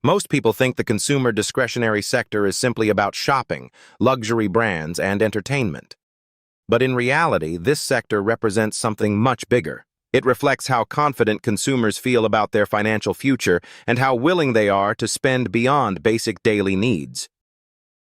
Most people think the consumer discretionary sector is simply about shopping, luxury brands, and entertainment. But in reality, this sector represents something much bigger. It reflects how confident consumers feel about their financial future and how willing they are to spend beyond basic daily needs.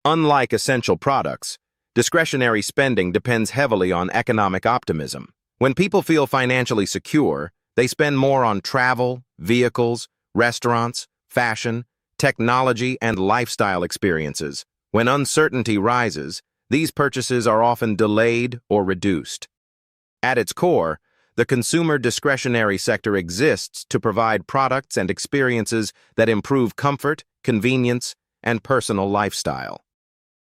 Unlike essential products, discretionary spending depends heavily on economic optimism. When people feel financially secure, they spend more on travel, vehicles, restaurants, fashion, technology, and lifestyle experiences. When uncertainty rises, these purchases are often delayed or reduced. At its core, the consumer discretionary sector exists to provide products and experiences that improve comfort, convenience, and personal lifestyle.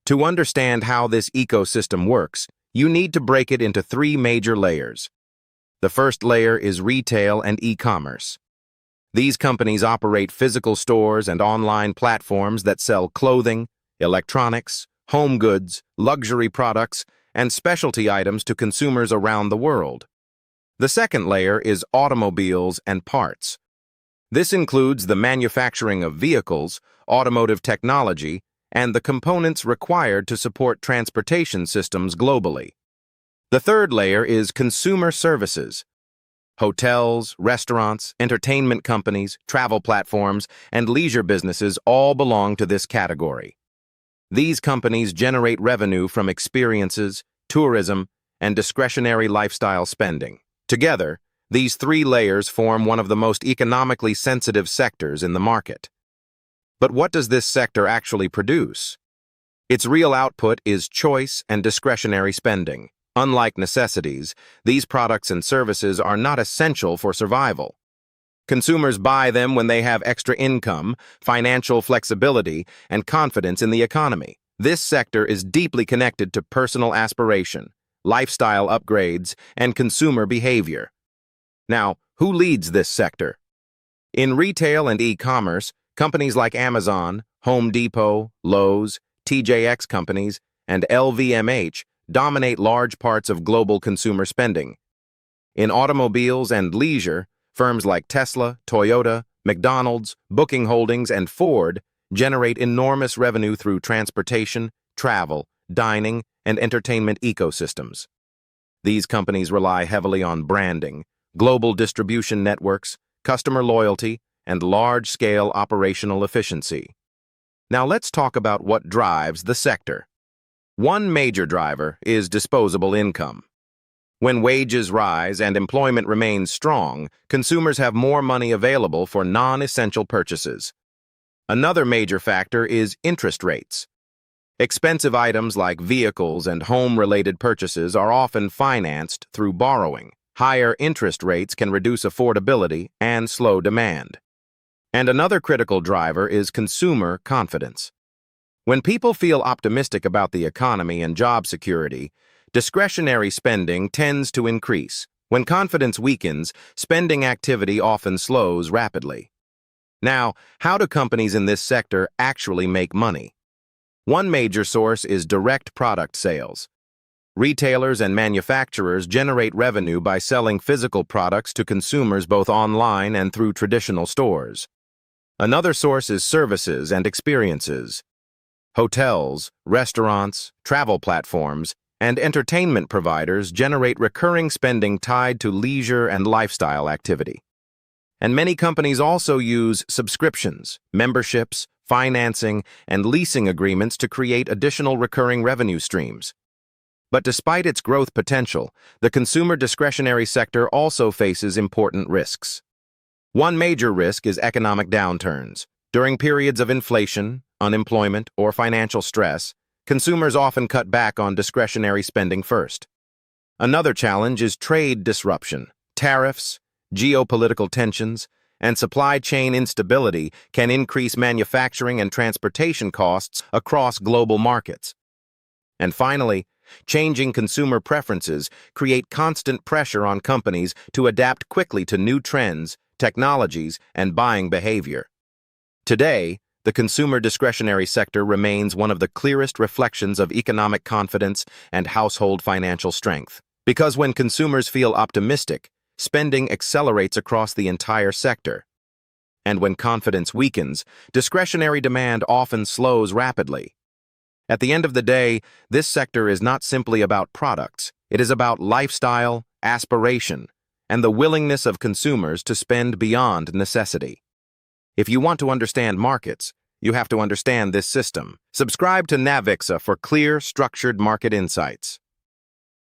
To understand how this ecosystem works, you need to break it into three major layers. The first layer is retail and e-commerce. These companies operate physical stores and online platforms that sell clothing, electronics, home goods, luxury products, and specialty items to consumers around the world. The second layer is automobiles and parts. This includes the manufacturing of vehicles, automotive technology, and the components required to support transportation systems globally. The third layer is consumer services. Hotels, restaurants, entertainment companies, travel platforms, and leisure businesses all belong to this category. These companies generate revenue from experiences, tourism, and discretionary lifestyle spending. Together, these three layers form one of the most economically sensitive sectors in the market. But what does this sector actually produce? Its real output is choice and discretionary spending. Unlike necessities, these products and services are not essential for survival. Consumers buy them when they have extra income, financial flexibility, and confidence in the economy. This sector is deeply connected to personal aspiration, lifestyle upgrades, and consumer behavior. Now, who leads this sector? In retail and e-commerce, companies like Amazon, Home Depot, Lowe's, TJX Companies, and LVMH dominate large parts of global consumer spending. In automobiles and leisure, firms like Tesla, Toyota, McDonald's, Booking Holdings, and Ford generate enormous revenue through transportation, travel, dining, and entertainment ecosystems. These companies rely heavily on branding, global distribution networks, customer loyalty, and large-scale operational efficiency. Now let's talk about what drives the sector. One major driver is disposable income. When wages rise and employment remains strong, consumers have more money available for non-essential purchases. Another major factor is interest rates. Expensive items like vehicles and home-related purchases are often financed through borrowing. Higher interest rates can reduce affordability and slow demand. And another critical driver is consumer confidence. When people feel optimistic about the economy and job security, discretionary spending tends to increase. When confidence weakens, spending activity often slows rapidly. Now, how do companies in this sector actually make money? One major source is direct product sales. Retailers and manufacturers generate revenue by selling physical products to consumers both online and through traditional stores. Another source is services and experiences. Hotels, restaurants, travel platforms, and entertainment providers generate recurring spending tied to leisure and lifestyle activity. And many companies also use subscriptions, memberships, financing, and leasing agreements to create additional recurring revenue streams. But despite its growth potential, the consumer discretionary sector also faces important risks. One major risk is economic downturns. During periods of inflation, unemployment, or financial stress, consumers often cut back on discretionary spending first. Another challenge is trade disruption. Tariffs, geopolitical tensions, and supply chain instability can increase manufacturing and transportation costs across global markets. And finally, changing consumer preferences create constant pressure on companies to adapt quickly to new trends, technologies, and buying behavior. Today, the consumer discretionary sector remains one of the clearest reflections of economic confidence and household financial strength. Because when consumers feel optimistic, spending accelerates across the entire sector. And when confidence weakens, discretionary demand often slows rapidly. At the end of the day, this sector is not simply about products. It is about lifestyle, aspiration, and the willingness of consumers to spend beyond necessity. If you want to understand markets, you have to understand this system. Subscribe to NAVIXA for clear, structured market insights.